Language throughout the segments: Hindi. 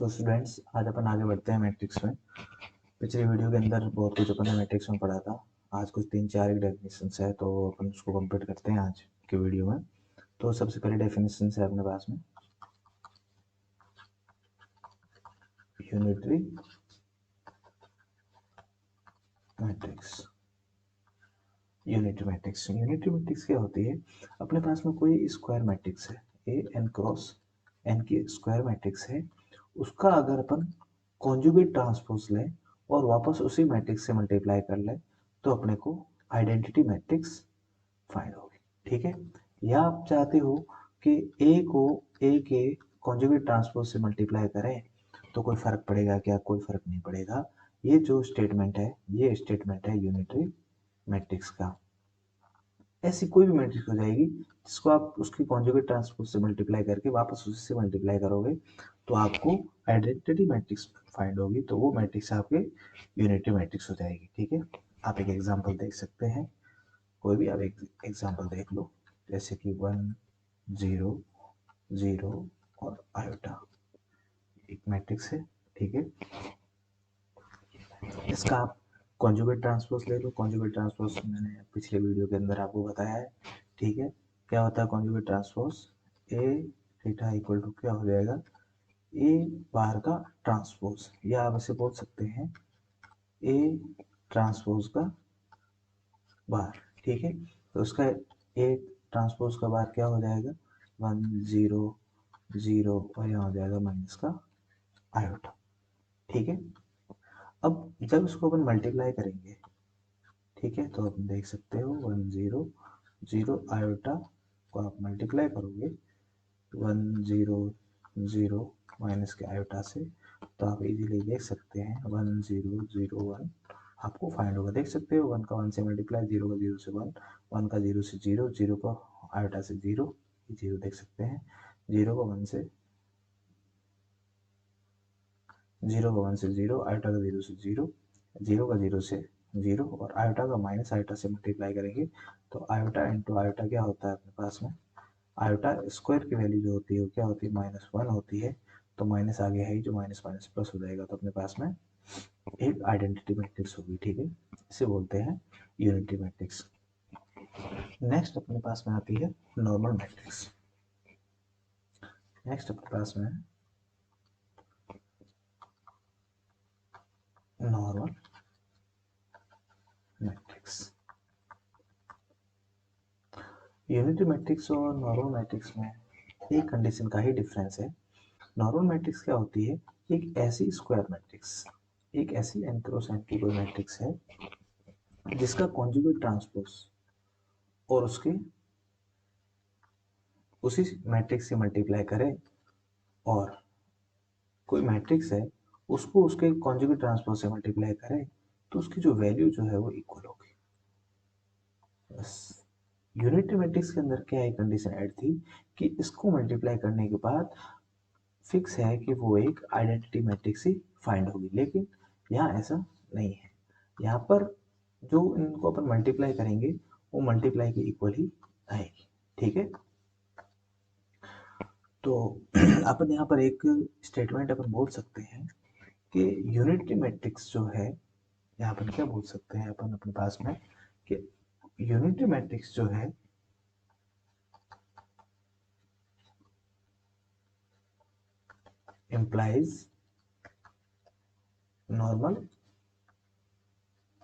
सो स्टूडेंट्स, आज अपन आगे बढ़ते हैं मैट्रिक्स में। पिछली वीडियो के अंदर बहुत कुछ अपन ने मैट्रिक्स में पढ़ा था। आज कुछ 3-4 डेफिनेशंस है, तो अपन उसको कंप्लीट करते हैं आज की वीडियो में। तो सबसे पहले डेफिनेशन है अपने पास में यूनिटरी मैट्रिक्स। यूनिटरी मैट्रिक्स क्या होती है? अपने पास में कोई स्क्वायर मैट्रिक्स है, ए एन क्रॉस एन की स्क्वायर मैट्रिक्स है। उसका अगर अपन कॉन्जुगेट ट्रांसपोज लें और वापस उसी मैट्रिक्स से मल्टीप्लाई कर लें तो अपने को आइडेंटिटी मैट्रिक्स फाइंड होगी। ठीक है, या आप चाहते हो कि ए को ए के कॉन्जुगेट ट्रांसपोज से मल्टीप्लाई करें तो कोई फर्क पड़ेगा क्या? कोई फर्क नहीं पड़ेगा। ये जो स्टेटमेंट है, ये स्टेटमेंट है यूनिटरी मैट्रिक्स का। ऐसी कोई भी मैट्रिक्स हो जाएगी जिसको आप उसकी कॉन्जुगेट ट्रांसपोज से मल्टीप्लाई करके वापस उसी से मल्टीप्लाई करोगे तो आपको आइडेंटिटी मैट्रिक्स फाइंड होगी, तो वो मैट्रिक्स आपके यूनिटरी मैट्रिक्स हो जाएगी। ठीक है, आप एक एग्जांपल देख सकते हैं, कोई भी आप एक एग्जांपल देख लो, जैसे कि 1 0 0 और आयोटा एक मैट्रिक्स है। ठीक है, इसका आप कॉन्जुगेट ट्रांसपोज ले लो। कॉन्जुगेट ट्रांसपोज मैंने पिछले वीडियो के अंदर आपको बताया है। ठीक है, क्या होता है conjugate transpose? A theta equal to क्या हो जाएगा? ए बार का ट्रांसपोज, या आप इसे बोल सकते हैं ए ट्रांसपोज का बार। ठीक है, तो उसका ए ट्रांसपोज का बार क्या हो जाएगा? 1 0 0 और यहाँ हो जाएगा माइनस का आयोटा। ठीक है, अब जब इसको अपन मल्टीप्लाई करेंगे, ठीक है, तो आप देख सकते हो 1 0 0 आयोटा को आप मल्टीप्लाई करोगे 1 0 0 माइनस के आयोटा से, तो आप इजीली देख सकते हैं 1 0 0 1 आपको फाइंड होगा। देख सकते हो 1 का 1 से मल्टीप्लाई, 0 का 0 से 1, 1 का 0 से 0, 0 का आयोटा से 0, 0 देख सकते हैं, 0 का 1 से 0 का 1 से 0, आयोटा का 0 से 0, 0 का 0 से 0 और आयोटा का माइनस आयोटा से मल्टीप्लाई करेंगे तो आयोटा इंटू आयोटा क्या होता है अपने पास में? आयोटा स्क्वायर की वैल्यू जो होती है वो क्या होती है? -1 होती है। तो माइनस आगे है ही, जो माइनस माइनस प्लस हो जाएगा, तो अपने पास में एक आइडेंटिटी मैट्रिक्स होगी। ठीक है, इसे बोलते हैं यूनिटी मैट्रिक्स। नेक्स्ट अपने पास में आती है नॉर्मल मैट्रिक्स। नेक्स्ट अपने पास में नॉर्मल मैट्रिक्स। यूनिटी मैट्रिक्स और नॉर्मल मैट्रिक्स में एक कंडीशन का ही डिफरेंस है। नॉर्मल मैट्रिक्स क्या होती है? एक ऐसी स्क्वायर मैट्रिक्स, एक ऐसी n क्रॉस n की कोई मैट्रिक्स है जिसका कॉन्जुगेट ट्रांसपोज और उसके उसी मैट्रिक्स से मल्टीप्लाई करें, और कोई मैट्रिक्स है उसको उसके कॉन्जुगेट ट्रांसपोज से मल्टीप्लाई करें तो उसकी जो वैल्यू जो है वो इक्वल होगी। बस यूनिटी मैट्रिक्स के अंदर क्या एक कंडीशन ऐड थी कि इसको मल्टीप्लाई करने के बाद फिक्स है कि वो एक आइडेंटिटी मैट्रिक्स ही फाइंड होगी, लेकिन यहाँ ऐसा नहीं है। यहाँ पर जो इनको अपन मल्टीप्लाई करेंगे वो मल्टीप्लाई के इक्वल ही आएगी। ठीक है, तो अपन यहाँ पर एक स्टेटमेंट अपन बोल सकते हैं कि यूनिटी मैट्रिक्स जो है, यहाँ पर क्या बोल सकते हैं अपन अपने पास में कि यूनिटी मैट्रिक्स जो है implies normal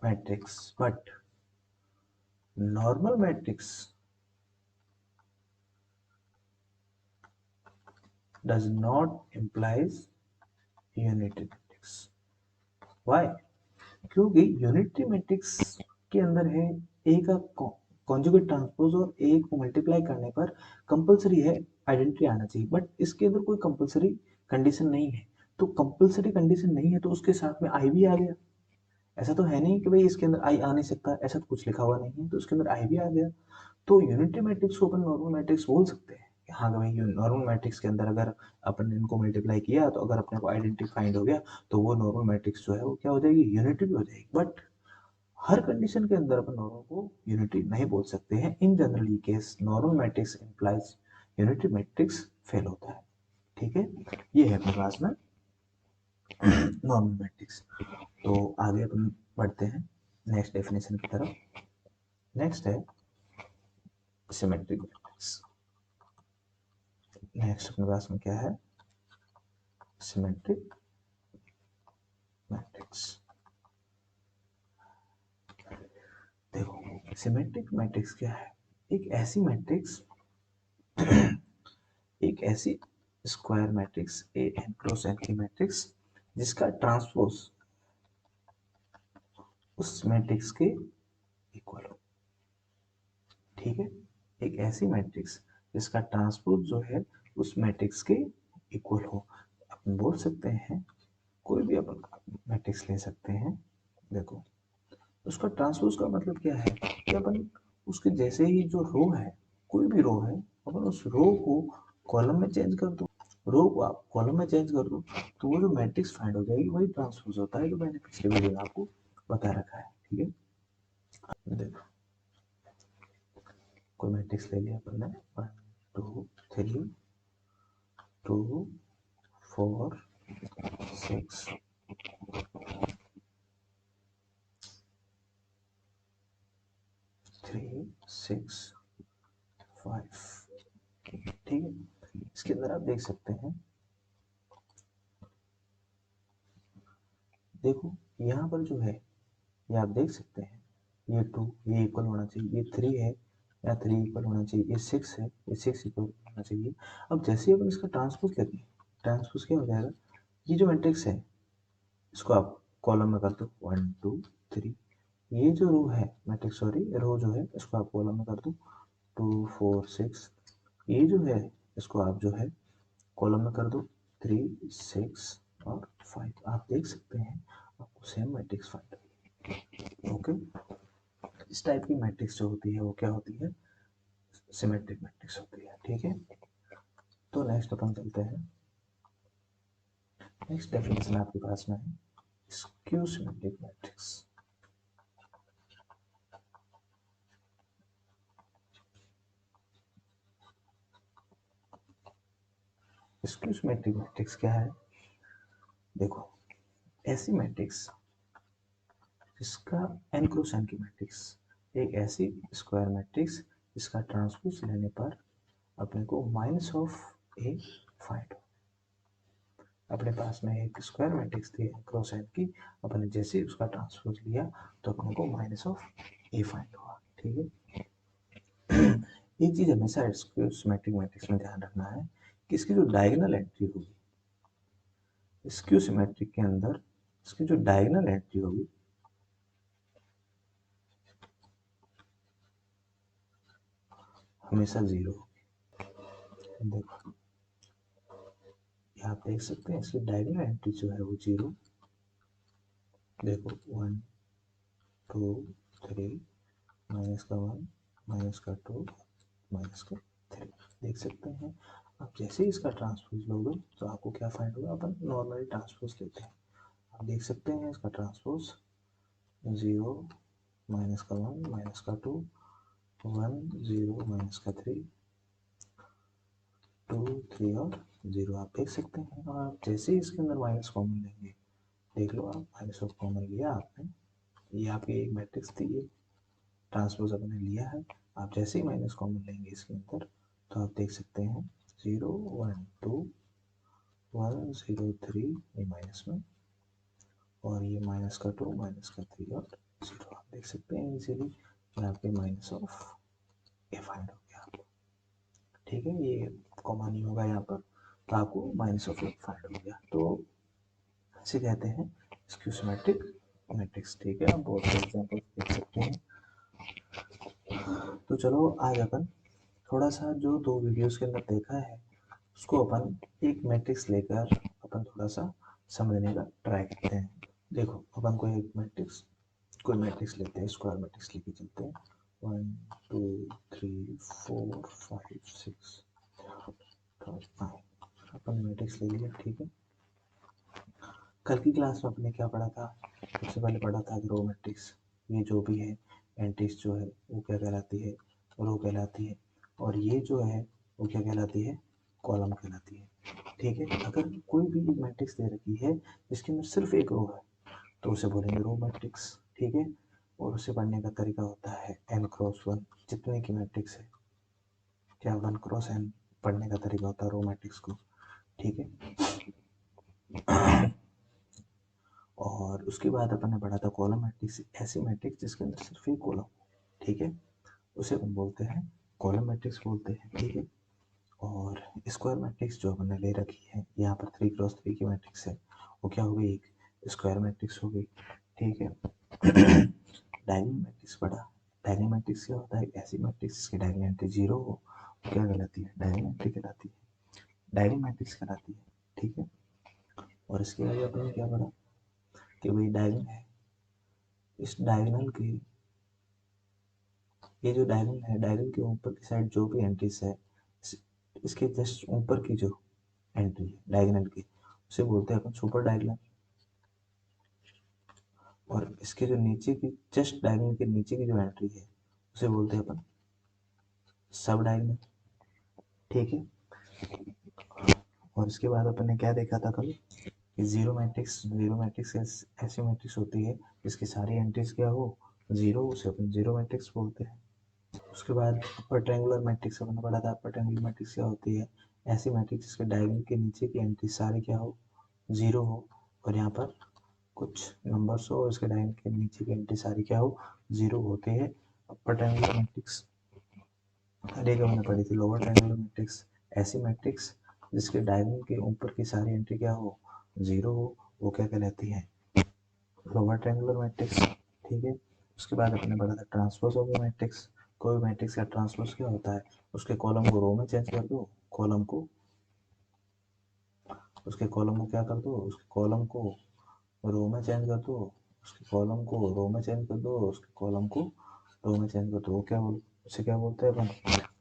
matrix, but normal matrix does not implies unity matrix. Why? क्योंकि यूनिटी मैट्रिक्स के अंदर है ए का कॉन्जुगेट ट्रांसपोज और ए को मल्टीप्लाई करने पर कंपलसरी है आइडेंटिटी आना चाहिए, बट इसके अंदर कोई कंपलसरी कंडीशन नहीं है। तो कंपलसरी कंडीशन नहीं है तो उसके साथ में आई भी आ गया। ऐसा तो है नहीं कि भाई इसके अंदर आई आ नहीं सकता, ऐसा तो कुछ लिखा हुआ नहीं है, तो उसके अंदर आई भी आ गया। तो यूनिटी मैट्रिक्स को अपन नॉर्मल मैट्रिक्स बोल सकते हैं कि हाँ भाई नॉर्मल मैट्रिक्स के अंदर अगर अपन इनको मल्टीप्लाई किया तो अगर अपने को आइडेंटिटी फाइंड हो गया तो वो नॉर्मल मैट्रिक्स जो है वो क्या हो जाएगी? यूनिटी भी हो जाएगी। बट हर कंडीशन के अंदर अपन नॉर्मल को यूनिटी नहीं बोल सकते हैं। इन जनरल ये case normal matrix implies unity matrix fail होता है। ठीक है, ये है अपने पास में नॉर्मल मैट्रिक्स। तो आगे अपन बढ़ते हैं नेक्स्ट डेफिनेशन की तरफ। नेक्स्ट है सिमेट्रिक मैट्रिक्स। नेक्स्ट अपने पास में क्या है, सिमेट्रिक मैट्रिक्स। देखो सिमेट्रिक मैट्रिक्स क्या है, एक ऐसी मैट्रिक्स एक ऐसी square matrix A n cross n की मैट्रिक्स जिसका ट्रांसपोज उस मैट्रिक्स के इक्वल हो। ठीक है, एक ऐसी मैट्रिक्स जिसका ट्रांसपोज जो है उस मैट्रिक्स के इक्वल हो। अपन बोल सकते हैं कोई भी अपन मैट्रिक्स ले सकते हैं। देखो उसका ट्रांसपोज का मतलब क्या है कि अपन उसके जैसे ही जो रो है, कोई भी रो है, अपन उस रो को कॉलम में चेंज कर दो, रो को आप कॉलम में चेंज कर दो, तो वो जो मैट्रिक्स फाइंड हो जाएगी वही ट्रांसपोज होता है, जो मैंने पिछले वीडियो में आपको बता रखा है। ठीक है, देखो कोई मैट्रिक्स ले लिया अपन ने, 1 2 3 2 4 6 3 6 5। ठीक है, इसके अंदर आप देख सकते हैं, देखो यहाँ पर जो है ये आप देख सकते हैं, ये 2 ये इक्वल होना चाहिए, ये 3 है या 3 इक्वल होना चाहिए, ये 6 है, ये 6 इक्वल होना चाहिए। अब जैसे ही अपन इसका ट्रांसपोज लेते हैं, ट्रांसपोज क्या हो जाएगा, ये जो मैट्रिक्स है इसको आप कॉलम में कर दो 1 2 3, ये जो रो है मैट्रिक्स, सॉरी रो जो है इसको आप कॉलम में कर दो 2 4 6, ये जो है इसको आप जो है कॉलम में कर दो 3 6 और 5। आप देख सकते हैं आपको सेम मैट्रिक्स फाइंड। ओके, इस टाइप की मैट्रिक्स जो होती है वो क्या होती है, सिमेट्रिक मैट्रिक्स होती है। ठीक है, तो नेक्स्ट अपन चलते हैं, नेक्स्ट डेफिनेशन आपके पास में है skew symmetric matrix. Skew symmetric matrix क्या है, देखो ऐसी मैट्रिक्स जिसका एन क्रॉस एन की मैट्रिक्स, एक ऐसी स्क्वायर मैट्रिक्स जिसका ट्रांसपोज लेने पर अपने को माइनस ऑफ ए फाइंड हो। अपने पास में एक स्क्वायर मैट्रिक्स थी एन क्रॉस एन की, अपने जैसे उसका ट्रांसपोज लिया तो अपने को माइनस ऑफ ए फाइंड हुआ। ठीक है, एक चीज हमेशा स्क्यू सिमेट्रिक मैट्रिक्स में ध्यान रखना है कि इसकी जो डायगोनल एंट्री होगी स्क्यू सिमेट्रिक के अंदर, इसकी जो डायगोनल एंट्री होगी हमेशा 0 होगी। देखो यहाँ आप देख सकते हैं इसकी डायगोनल एंट्री जो है वो 0, देखो 1 2 3 माइनस का 1 माइनस का 2 माइनस का 3, देख सकते हैं। अब जैसे ही इसका ट्रांसपोज लोगे तो आपको क्या फाइंड होगा, अपन नॉर्मली ट्रांसपोज लेते हैं, आप देख सकते हैं इसका ट्रांसपोज 0 माइनस का 1 माइनस का 2 1 0 माइनस का 3 2 3 और 0, आप देख सकते हैं। और आप जैसे ही इसके अंदर माइनस कॉमन लेंगे, देख लो आप माइनस ऑफ कॉमन लिया आपने, ये आपकी एक मैट्रिक्स थी, ये ट्रांसपोज आपने लिया है, आप जैसे ही माइनस कॉमन लेंगे इसके अंदर तो आप देख सकते हैं 0 1 2 1 0 3 ये माइनस में, और ये माइनस का 2 माइनस का 3 और 0, आप देख सकते हैं इजीली आपके माइनस ऑफ ए फाइंड हो गया। ठीक है, ये कॉमन नहीं होगा यहाँ पर, तो आपको माइनस ऑफ ए फाइंड हो गया, तो इसे कहते हैं स्क्यू सिमेट्रिक मैट्रिक्स। ठीक है, आप बहुत से एग्जांपल देख सकते हैं। तो चलो आज अपन थोड़ा सा जो दो वीडियोस के अंदर देखा है उसको अपन एक मैट्रिक्स लेकर अपन थोड़ा सा समझने का ट्राई करते हैं। देखो अपन को एक मैट्रिक्स, कोई मैट्रिक्स लेते हैं, स्क्वायर मैट्रिक्स लेके चलते हैं 1 2 3 4 5 6 9, अपन मैट्रिक्स ले लिया। ठीक है, कल की क्लास में आपने क्या पढ़ा था, सबसे पहले पढ़ा था रो मैट्रिक्स, ये जो भी है एंट्रीज जो है वो क्या कहलाती है, रो कहलाती है, और ये जो है वो क्या कहलाती है, कॉलम कहलाती है। ठीक है। अगर कोई भी मैट्रिक्स दे रखी है जिसके अंदर सिर्फ एक रो है तो उसे बोलेंगे रो मैट्रिक्स, ठीक है। और उसे पढ़ने का तरीका होता है n×1, जितने की मैट्रिक्स है क्या 1×n पढ़ने का तरीका होता है रो मैट्रिक्स को, ठीक है। और उसके बाद अपन ने पढ़ा था कॉलम मैट्रिक्स, ऐसी मैट्रिक्स जिसके अंदर सिर्फ एक कॉलम, ठीक है, उसे अपन बोलते हैं कॉलम मैट्रिक्स बोलते हैं, ठीक है। और स्क्वायर मैट्रिक्स जो हमने ले रखी है यहाँ पर 3×3 की मैट्रिक्स है, वो क्या हो गई, एक स्क्वायर मैट्रिक्स हो गई, ठीक है। डायगोनल मैट्रिक्स पढ़ा। डायगोनल मैट्रिक्स क्या होता है, ऐसी मैट्रिक्स जिसकी डायगोनल एंट्री 0 हो वो क्या कहलाती है, डायगोनल एंट्री कहलाती है, डायगोनल मैट्रिक्स कहलाती है, ठीक है। और इसके बाद अपने क्या पढ़ा कि भाई डायगोनल है, इस डायगोनल के, ये जो डायगोनल है, डायगोनल के ऊपर की साइड जो भी एंट्रीज है, इसके जस्ट ऊपर की जो एंट्री है डायगोनल की, उसे बोलते हैं अपन सुपर डायगोनल। और इसके जो नीचे की, जस्ट डायगोनल के नीचे की जो एंट्री है उसे बोलते हैं अपन सब डायगोनल, ठीक है। और इसके बाद अपन ने क्या देखा था कल कि जीरो मैट्रिक्स ऐसी मैट्रिक्स होती है जिसकी सारी एंट्रीज क्या हो, जीरो, उसे अपन जीरो मैट्रिक्स बोलते हैं। उसके बाद अपर ट्रायंगुलर मैट्रिक्स हमने पढ़ा था। अपर ट्रायंगुलर मैट्रिक्स क्या होती है, ऐसी मैट्रिक्स जिसके डायगोनल के नीचे की एंट्री सारी क्या हो, जीरो हो, और यहाँ पर कुछ नंबर्स हो और इसके डायगोनल के नीचे की एंट्री सारी क्या हो, जीरो होते हैं। अपर ट्रायंगुलर मैट्रिक्स हर एक हमने पढ़ी थी। लोअर ट्रायंगुलर मैट्रिक्स, ऐसी मैट्रिक्स जिसके डायगोनल के ऊपर की सारी एंट्री क्या हो, जीरो हो, वो क्या कहलाती है, लोअर ट्रायंगुलर मैट्रिक्स, ठीक है। उसके बाद अपने पढ़ा था ट्रांसपोज ऑफ द मैट्रिक्स। कोई मैट्रिक्स का ट्रांसपोज क्या होता है, उसके कॉलम को रो में चेंज कर दो, कॉलम को, उसके कॉलम को क्या कर दो, उसके कॉलम को रो में चेंज कर दो, उसके कॉलम को रो में चेंज कर दो, उसके कॉलम को रो में चेंज कर दो, वो क्या बोल, उसे क्या बोलते हैं अपन,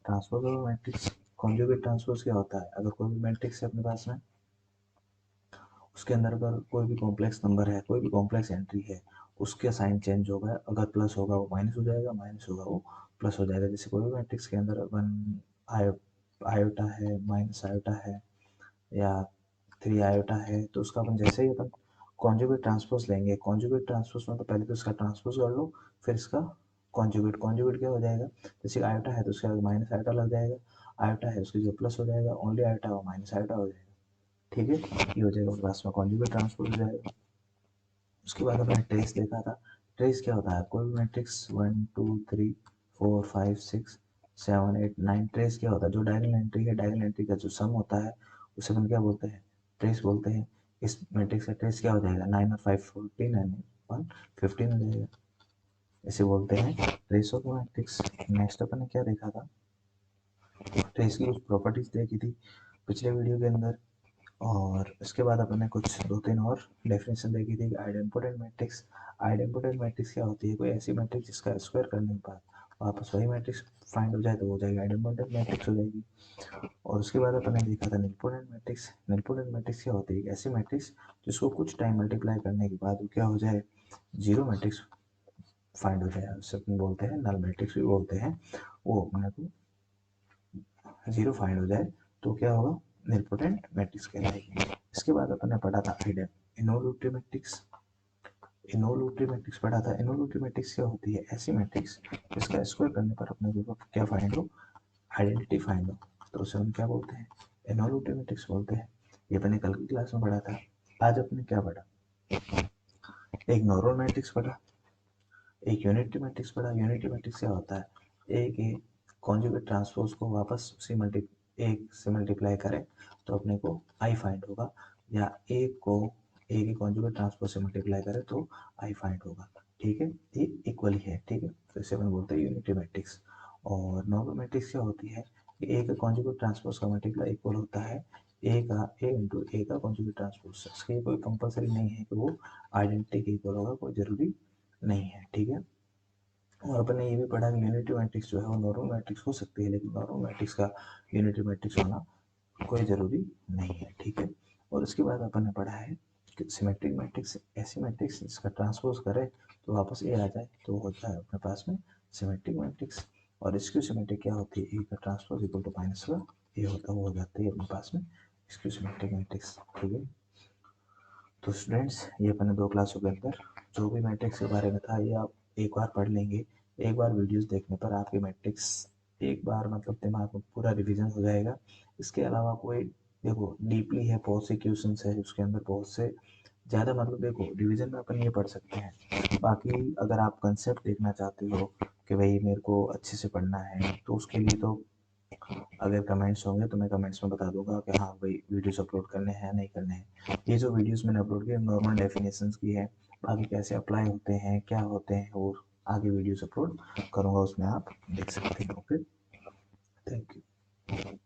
transpose of matrix. Conjugate transpose क्या होता है, अगर कोई भी मैट्रिक्स है अपने पास में, उसके अंदर अगर कोई भी कॉम्प्लेक्स नंबर है, कोई भी कॉम्प्लेक्स एंट्री है, उसके साइन चेंज होगा, अगर प्लस होगा वो माइनस हो जाएगा, माइनस होगा वो प्लस हो जाएगा। जैसे कोई भी मैट्रिक्स के अंदर वन आयोटा है, माइनस आयोटा है, या 3 आयोटा है, तो उसका अपन जैसे ही अपन कॉन्जुगेट ट्रांसपोज लेंगे, कॉन्जुगेट ट्रांसपोज में तो पहले तो इसका ट्रांसपोज कर लो, फिर इसका कॉन्जुगेट। कॉन्जुगेट क्या हो जाएगा, जैसे आयोटा है तो उसके आगे माइनस आयोटा लग जाएगा, आयोटा है उसके जो प्लस हो जाएगा, ओनली आयोटा हो माइनस आयोटा हो जाएगा, ठीक है। ये हो जाएगा क्लास में कॉन्जुगेट ट्रांसपोज हो जाएगा। उसके बाद अपने ट्रेस देखा था। ट्रेस क्या होता है, कोई भी मैट्रिक्स 1 2 3 4 5 6 7 8 9, ट्रेस क्या होता है, जो डायगोनल एंट्री है, डायगोनल एंट्री का जो सम होता है उसे अपन क्या बोलते हैं, ट्रेस बोलते हैं। इस मैट्रिक्स का ट्रेस क्या हो जाएगा, 9 और 5 14 एंड 1 15 हो जाएगा, इसे बोलते हैं ट्रेस ऑफ मैट्रिक्स। नेक्स्ट अपन ने क्या देखा था, ट्रेस की कुछ प्रॉपर्टीज देखी थी पिछले वीडियो के अंदर। और इसके बाद अपन ने कुछ 2 3 और डेफिनेशन देखी थी। आइडेम्पोटेंट मैट्रिक्स, आइडेम्पोटेंट मैट्रिक्स क्या होती है, कोई ऐसी मैट्रिक्स जिसका स्क्वायर करने के बाद वापस वही मैट्रिक्स फाइंड हो जाए तो हो जाएगी आइडेम्पोटेंट मैट्रिक्स हो जाएगी। और उसके बाद अपन ने देखा था निलपोटेंट मैट्रिक्स। निलपोटेंट मैट्रिक्स क्या होती है, ऐसी मैट्रिक्स जिसको कुछ टाइम मल्टीप्लाई करने के बाद वो क्या हो जाए, जीरो मैट्रिक्स फाइंड हो जाए, उससे अपन बोलते हैं नल मैट्रिक्स भी बोलते हैं। वो अपने को जीरो फाइंड हो जाए तो क्या होगा, निलपोटेंट मैट्रिक्स कहलाएगी। इसके बाद अपन ने पढ़ा था इनोल्यूटिव मैट्रिक्स। इनोल्यूटिव मैट्रिक्स पढ़ा था। इनोल्यूटिव मैट्रिक्स क्या होती है, ऐसी मैट्रिक्स जिसका स्क्वायर करने पर अपने को क्या फाइंड हो, आइडेंटिटी फाइंड हो, तो उसे हम क्या बोलते हैं, इनोल्यूटिव मैट्रिक्स बोलते हैं। ये अपने कल की क्लास में पढ़ा था। आज अपने क्या पढ़ा, एक नॉर्मल मैट्रिक्स पढ़ा, एक यूनिटरी मैट्रिक्स पढ़ा। यूनिटरी मैट्रिक्स क्या होता है, एक ही कॉन्जुगेट ट्रांसपोज को वापस उसी एक से मल्टीप्लाई करें तो अपने को आई फाइंड होगा, या एक को एक ही कॉन्जुगेट ट्रांसपोज से मल्टीप्लाई करें तो आई फाइंड होगा, ठीक है। ये इक्वली है, ठीक है, तो इसे अपन बोलते हैं यूनिटरी मैट्रिक्स। और नॉर्मल मैट्रिक्स क्या होती है कि एक कॉन्जुगेट ट्रांसपोज का मल्टीप्लाई इक्वल होता है ए इंटू ए का कॉन्जुगेट ट्रांसपोज। इसके कोई कंपलसरी नहीं है कि वो आइडेंटिटी के इक्वल होगा, कोई जरूरी नहीं है, ठीक है। और अपन ने ये भी पढ़ा कि यूनिटी मैट्रिक्स जो है वो नॉर्मल मैट्रिक्स हो सकती है, लेकिन नॉर्मल मैट्रिक्स का यूनिटी मैट्रिक्स होना कोई ज़रूरी नहीं है, ठीक है। और उसके बाद अपन ने पढ़ा है कि सिमेट्रिक मैट्रिक्स, ऐसी मैट्रिक्स जिसका ट्रांसपोज करे तो वापस ए आ जाए तो होता है अपने पास में सिमेट्रिक मैट्रिक्स। और इसकी सिमेट्रिक क्या होती है, ए का ट्रांसपोज इक्वल टू माइनस का ए होता है, वो हो जाती है अपने पास में सिस्टमैटिक मैट्रिक्स, ठीक है। तो स्टूडेंट्स ये अपने 2 क्लासों के अंदर जो भी मैट्रिक्स के बारे में था ये आप एक बार पढ़ लेंगे। एक बार वीडियोस देखने पर आपके मैट्रिक्स एक बार मतलब दिमाग में पूरा रिवीजन हो जाएगा। इसके अलावा कोई देखो डीपली है, बहुत से क्वेश्चंस है उसके अंदर, बहुत से ज़्यादा मतलब देखो डिवीजन में अपन ये पढ़ सकते हैं। बाकी अगर आप कंसेप्ट देखना चाहते हो कि भाई मेरे को अच्छे से पढ़ना है तो उसके लिए तो अगर कमेंट्स होंगे तो मैं कमेंट्स में बता दूंगा कि हाँ भाई वीडियोस अपलोड करने हैं नहीं करने हैं। ये जो वीडियोस मैंने अपलोड किए नॉर्मल डेफिनेशंस की है, बाकी कैसे अप्लाई होते हैं क्या होते हैं वो आगे वीडियोस अपलोड करूँगा, उसमें आप देख सकते हैं। Okay, thank you.